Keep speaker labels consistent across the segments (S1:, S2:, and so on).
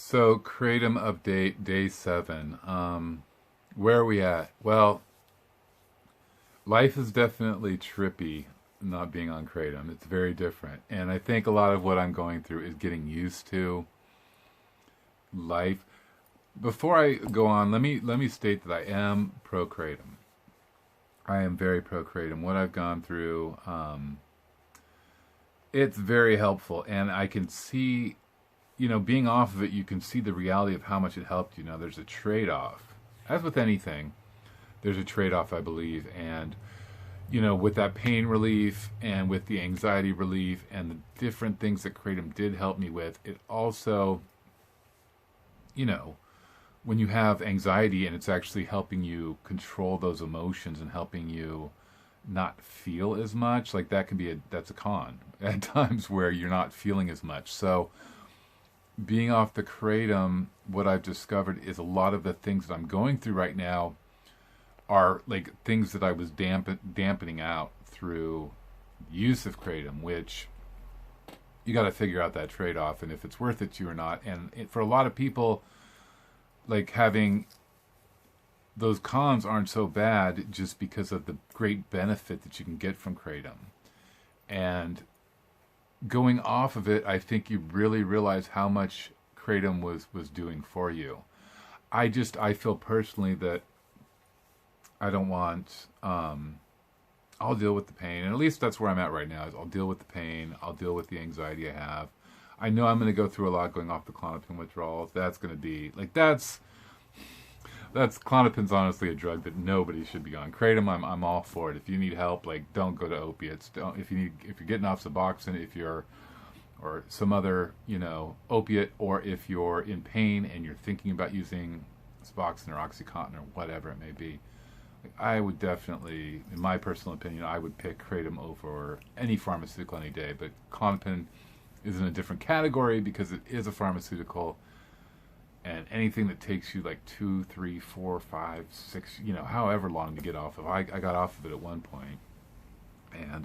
S1: So, Kratom update day 7. Where are we at? Well, life is definitely trippy not being on Kratom. It's very different. And I think a lot of what I'm going through is getting used to life. Before I go on, let me state that I am pro Kratom. I am very pro Kratom. What I've gone through, it's very helpful, and I can see, being off of it, you can see the reality of how much it helped you. Now, there's a trade-off. As with anything, there's a trade-off, I believe. And, with that pain relief and with the anxiety relief and the different things that Kratom did help me with, it also, when you have anxiety and it's actually helping you control those emotions and helping you not feel as much, like that's a con at times where you're not feeling as much. So being off the Kratom, what I've discovered is a lot of the things that I'm going through right now are like things that I was dampening out through use of Kratom, which you got to figure out that trade-off and if it's worth it to you or not. And for a lot of people, like having those cons aren't so bad just because of the great benefit that you can get from Kratom. And going off of it, I think you really realize how much Kratom was doing for you. I feel personally that I don't want, I'll deal with the pain. And at least that's where I'm at right now, is I'll deal with the pain. I'll deal with the anxiety I have. I know I'm going to go through a lot going off the Kratom withdrawals. That's going to be, like, that's Klonopin's honestly a drug that nobody should be on. Kratom, I'm all for it. If you need help, like, don't go to opiates. If you're getting off Suboxone, or some other, opiate, or if you're in pain and you're thinking about using Suboxone or OxyContin or whatever it may be, like, I would definitely, in my personal opinion, I would pick Kratom over any pharmaceutical any day. But Klonopin is in a different category because it is a pharmaceutical. And anything that takes you like 2, 3, 4, 5, 6, however long to get off of. I got off of it at one point. And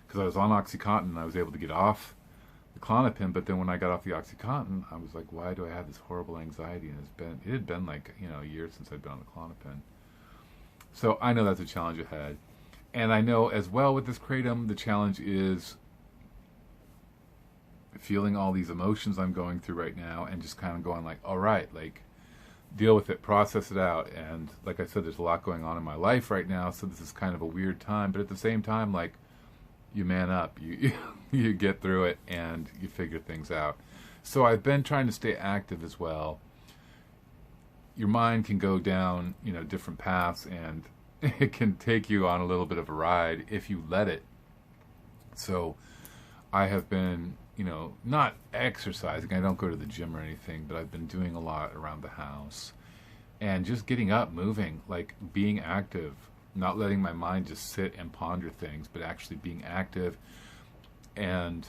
S1: because I was on OxyContin, I was able to get off the Klonopin. But then when I got off the OxyContin, I was like, why do I have this horrible anxiety? And it had been like, a year since I'd been on the Klonopin. So I know that's a challenge ahead. And I know as well with this Kratom, the challenge is feeling all these emotions I'm going through right now and just kind of going like, all right, like, deal with it, process it out. And like I said, there's a lot going on in my life right now, so this is kind of a weird time, but at the same time, like, you man up, you get through it and you figure things out. So I've been trying to stay active as well. Your mind can go down, different paths, and it can take you on a little bit of a ride if you let it. So I have been, not exercising. I don't go to the gym or anything, but I've been doing a lot around the house and just getting up, moving, like being active, not letting my mind just sit and ponder things, but actually being active and,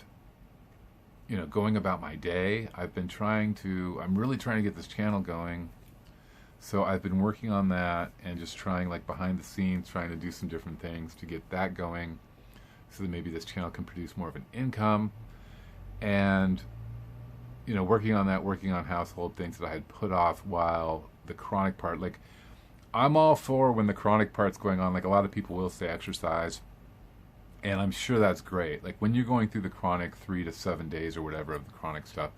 S1: going about my day. I'm really trying to get this channel going. So I've been working on that and just trying, like, behind the scenes, trying to do some different things to get that going so that maybe this channel can produce more of an income. And, working on household things that I had put off while the chronic part, like, I'm all for when the chronic part's going on. Like, a lot of people will say exercise, and I'm sure that's great. Like, when you're going through the chronic 3 to 7 days or whatever of the chronic stuff,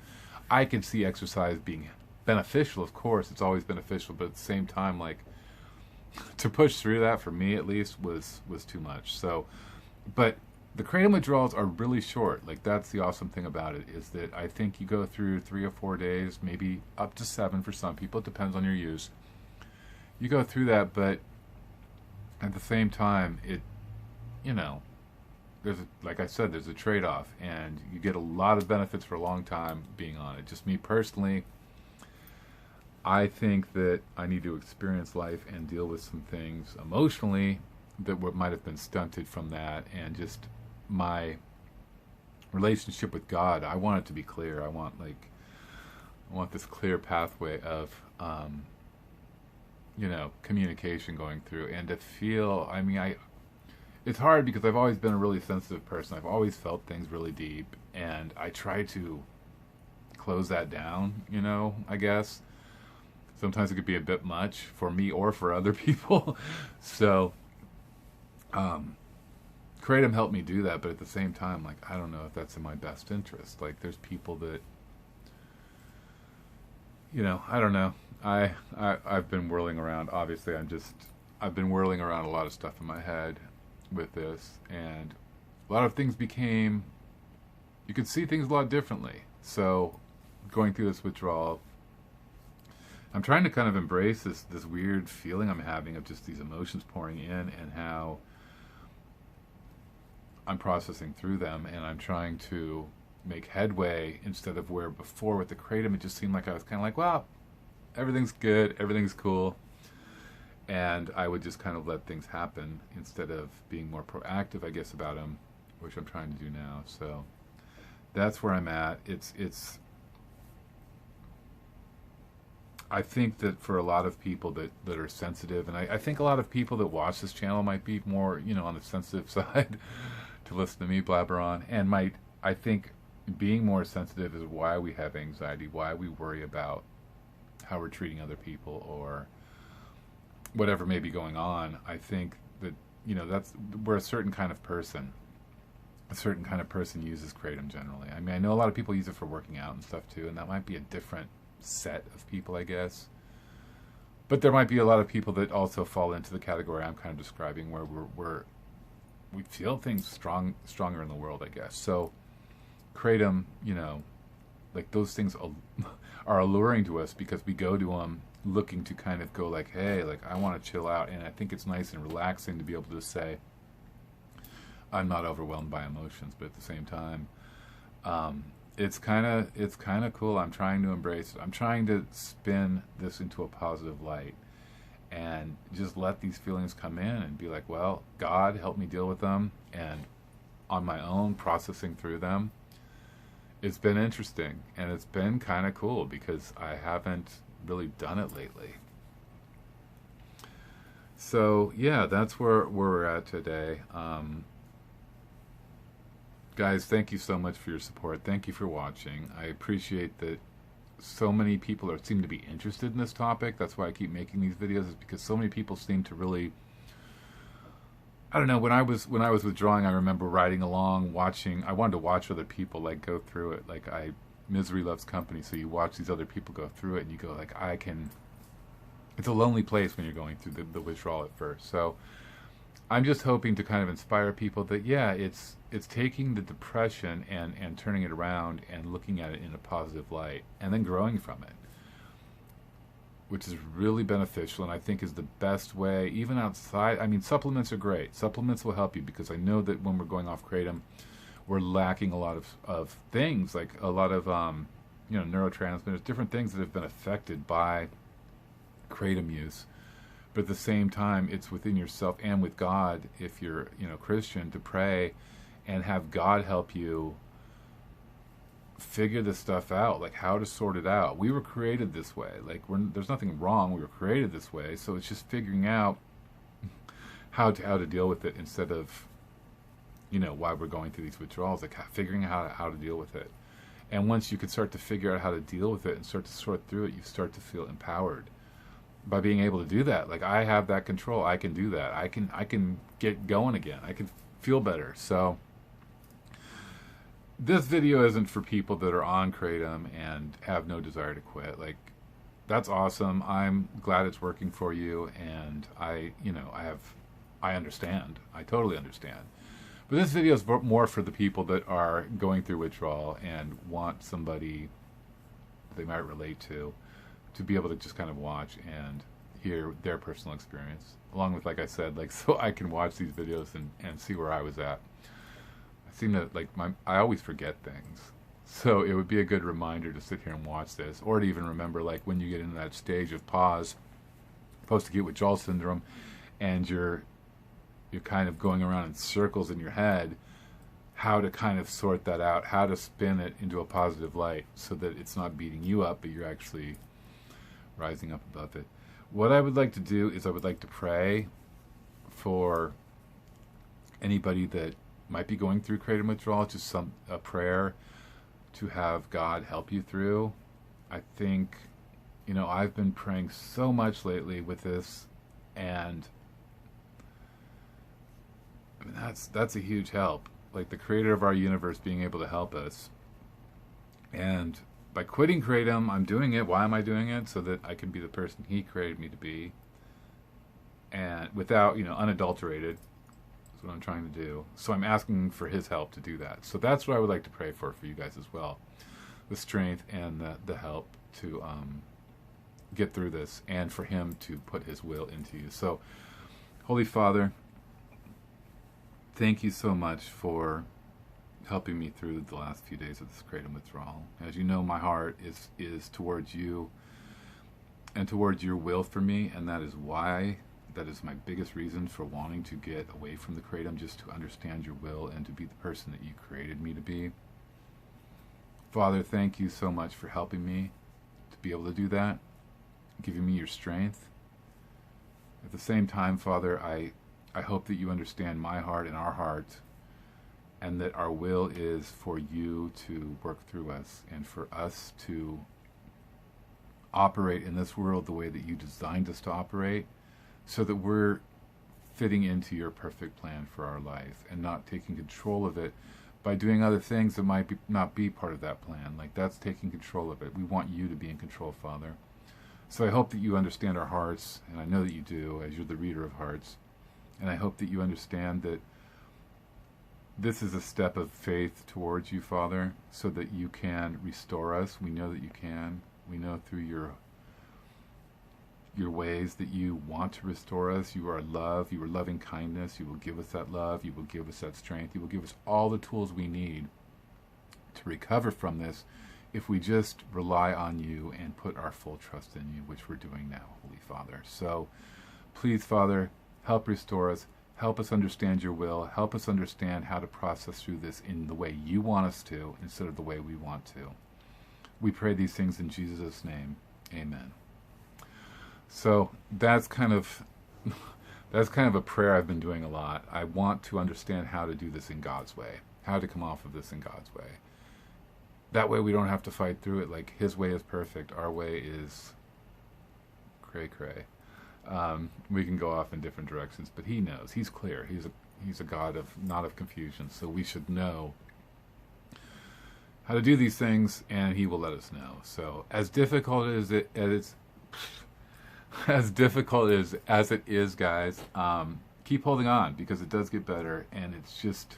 S1: I can see exercise being beneficial. Of course, it's always beneficial, but at the same time, like, to push through that, for me at least, was too much. So, but the Kratom withdrawals are really short. Like, that's the awesome thing about it, is that I think you go through 3 or 4 days, maybe up to 7 for some people. It depends on your use. You go through that, but at the same time, like I said, there's a trade-off, and you get a lot of benefits for a long time being on it. Just me personally, I think that I need to experience life and deal with some things emotionally that might have been stunted from that, and just my relationship with God. I want it to be clear. I want this clear pathway of communication going through, and to feel, it's hard because I've always been a really sensitive person. I've always felt things really deep, and I try to close that down, you know, I guess. Sometimes it could be a bit much for me or for other people. So, Kratom helped me do that, but at the same time, like, I don't know if that's in my best interest. Like, there's people that, you know, I don't know. I've been whirling around. Obviously, I've been whirling around a lot of stuff in my head with this, and a lot of things became, you could see things a lot differently. So, going through this withdrawal, I'm trying to kind of embrace this weird feeling I'm having of just these emotions pouring in, and how I'm processing through them, and I'm trying to make headway instead of where before with the Kratom it just seemed like I was kind of like, well, everything's good, everything's cool, and I would just kind of let things happen instead of being more proactive, I guess, about them, which I'm trying to do now. So that's where I'm at. It's I think that for a lot of people that are sensitive, and I think a lot of people that watch this channel might be more, you know, on the sensitive side to listen to me blabber on, and I think being more sensitive is why we have anxiety, why we worry about how we're treating other people or whatever may be going on. I think that, you know, we're a certain kind of person. A certain kind of person uses Kratom generally. I mean, I know a lot of people use it for working out and stuff too, and that might be a different set of people, I guess. But there might be a lot of people that also fall into the category I'm kind of describing, where we feel things stronger in the world, I guess. So Kratom, you know, like those things are alluring to us because we go to them looking to kind of go like, hey, like I want to chill out, and I think it's nice and relaxing to be able to say I'm not overwhelmed by emotions, but at the same time, it's kind of cool. I'm trying to embrace it. I'm trying to spin this into a positive light and just let these feelings come in and be like, well, God, help me deal with them, and on my own, processing through them. It's been interesting, and it's been kind of cool because I haven't really done it lately. So, yeah, that's where we're at today. Guys, thank you so much for your support. Thank you for watching. I appreciate that so many people seem to be interested in this topic. That's why I keep making these videos, is because so many people seem to really, I don't know, when I was withdrawing, I remember riding along, watching. I wanted to watch other people like go through it. Like misery loves company, so you watch these other people go through it, and you go like, it's a lonely place when you're going through the withdrawal at first. So I'm just hoping to kind of inspire people that, yeah, it's taking the depression and turning it around and looking at it in a positive light and then growing from it, which is really beneficial, and I think is the best way, even outside. I mean, supplements are great. Supplements will help you, because I know that when we're going off Kratom, we're lacking a lot of things, like a lot of you know, neurotransmitters, different things that have been affected by Kratom use. But at the same time, it's within yourself and with God, if you're, you know, Christian, to pray and have God help you figure this stuff out, like how to sort it out. We were created this way. Like, there's nothing wrong. We were created this way. So it's just figuring out how to deal with it, instead of, you know, why we're going through these withdrawals, like figuring out how to deal with it. And once you can start to figure out how to deal with it and start to sort through it, you start to feel empowered by being able to do that. Like, I have that control. I can do that. I can get going again. I can feel better. So this video isn't for people that are on Kratom and have no desire to quit. Like, that's awesome. I'm glad it's working for you, and I understand. I totally understand. But this video is more for the people that are going through withdrawal and want somebody they might relate to be able to just kind of watch and hear their personal experience, along with, like I said, like, so I can watch these videos and see where I was at. I seem to, like, I always forget things, so it would be a good reminder to sit here and watch this, or to even remember, like, when you get into that stage of PAWS, post-acute withdrawal syndrome, and you're kind of going around in circles in your head, how to kind of sort that out, how to spin it into a positive light so that it's not beating you up, but you're actually rising up above it. What I would like to do is I would like to pray for anybody that might be going through Kratom withdrawal, just a prayer to have God help you through. I think, I've been praying so much lately with this, and I mean, that's a huge help. Like the creator of our universe being able to help us. And by quitting Kratom, I'm doing it. Why am I doing it? So that I can be the person he created me to be. And without, unadulterated. That's what I'm trying to do. So I'm asking for his help to do that. So that's what I would like to pray for you guys as well. The strength and the help to get through this, and for him to put his will into you. So, Holy Father, thank you so much for helping me through the last few days of this Kratom withdrawal. As you know, my heart is towards you and towards your will for me, and that is my biggest reason for wanting to get away from the Kratom, just to understand your will and to be the person that you created me to be. Father, thank you so much for helping me to be able to do that, giving me your strength. At the same time, Father, I hope that you understand my heart and our heart, and that our will is for you to work through us and for us to operate in this world the way that you designed us to operate, so that we're fitting into your perfect plan for our life and not taking control of it by doing other things that might not be part of that plan. Like, that's taking control of it. We want you to be in control, Father. So I hope that you understand our hearts, and I know that you do, as you're the reader of hearts. And I hope that you understand that this is a step of faith towards you, Father, so that you can restore us. We know that you can. We know through your ways that you want to restore us. You are love. You are loving kindness. You will give us that love. You will give us that strength. You will give us all the tools we need to recover from this if we just rely on you and put our full trust in you, which we're doing now, Holy Father. So please, Father, help restore us. Help us understand your will. Help us understand how to process through this in the way you want us to, instead of the way we want to. We pray these things in Jesus' name. Amen. So that's kind of a prayer I've been doing a lot. I want to understand how to do this in God's way, how to come off of this in God's way. That way we don't have to fight through it. Like, his way is perfect. Our way is cray-cray. We can go off in different directions, but he knows. He's clear. He's a God not of confusion. So we should know how to do these things, and he will let us know. So as difficult as it is, guys, keep holding on, because it does get better, and it's just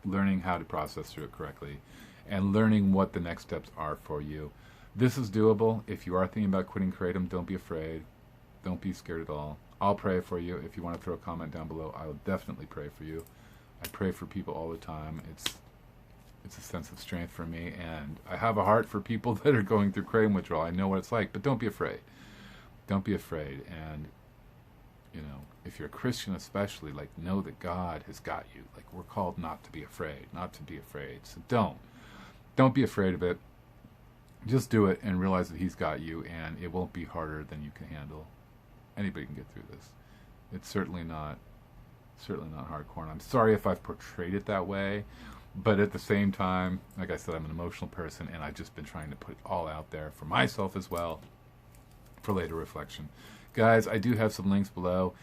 S1: learning how to process through it correctly and learning what the next steps are for you. This is doable. If you are thinking about quitting Kratom, don't be afraid. Don't be scared at all. I'll pray for you. If you want to throw a comment down below, I will definitely pray for you. I pray for people all the time. It's a sense of strength for me, and I have a heart for people that are going through Kratom withdrawal. I know what it's like, but don't be afraid. Don't be afraid. And, if you're a Christian especially, like, know that God has got you. Like, we're called not to be afraid, not to be afraid. So don't be afraid of it. Just do it and realize that he's got you, and it won't be harder than you can handle. Anybody can get through this. It's certainly not hardcore. And I'm sorry if I've portrayed it that way, but at the same time, like I said, I'm an emotional person, and I've just been trying to put it all out there for myself as well, for later reflection. Guys, I do have some links below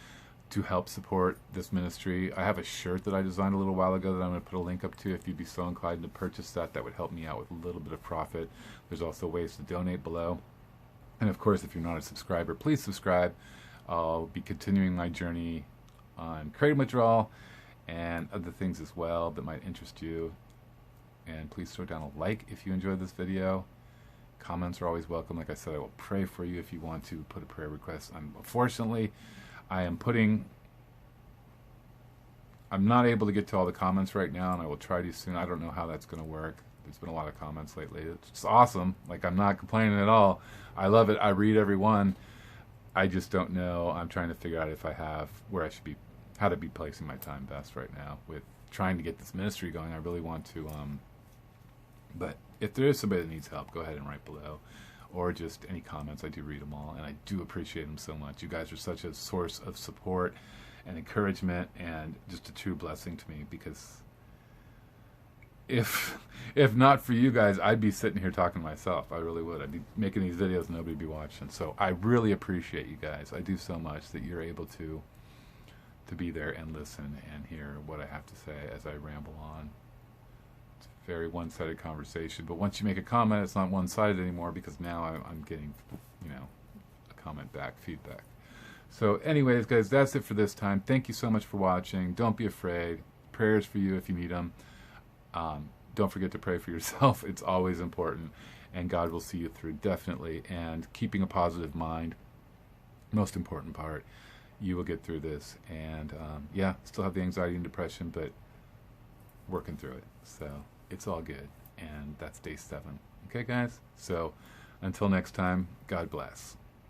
S1: to help support this ministry. I have a shirt that I designed a little while ago that I'm going to put a link up to. If you'd be so inclined to purchase that, that would help me out with a little bit of profit. There's also ways to donate below. And of course, if you're not a subscriber, please subscribe. I'll be continuing my journey on Kratom withdrawal and other things as well that might interest you. And please throw down a like if you enjoyed this video. Comments are always welcome. Like I said, I will pray for you if you want to put a prayer request. Unfortunately, I'm not able to get to all the comments right now, and I will try to soon. I don't know how that's going to work. There's been a lot of comments lately. It's awesome. Like, I'm not complaining at all. I love it. I read every one. I just don't know. I'm trying to figure out if I have where I should be, how to be placing my time best right now with trying to get this ministry going. I really want to, but if there is somebody that needs help, go ahead and write below, or just any comments. I do read them all, and I do appreciate them so much. You guys are such a source of support and encouragement, and just a true blessing to me, because if if not for you guys, I'd be sitting here talking to myself. I really would. I'd be making these videos and nobody'd be watching. So I really appreciate you guys. I do so much that you're able to be there and listen and hear what I have to say as I ramble on. It's a very one-sided conversation, but once you make a comment, it's not one-sided anymore, because now I'm getting, you know, a comment back, feedback. So anyways, guys, that's it for this time. Thank you so much for watching. Don't be afraid. Prayers for you if you need them. Don't forget to pray for yourself. It's always important, and God will see you through, definitely. And keeping a positive mind, most important part. You will get through this. And yeah, still have the anxiety and depression, but working through it. So it's all good. And that's day 7. Okay, guys? So until next time, God bless.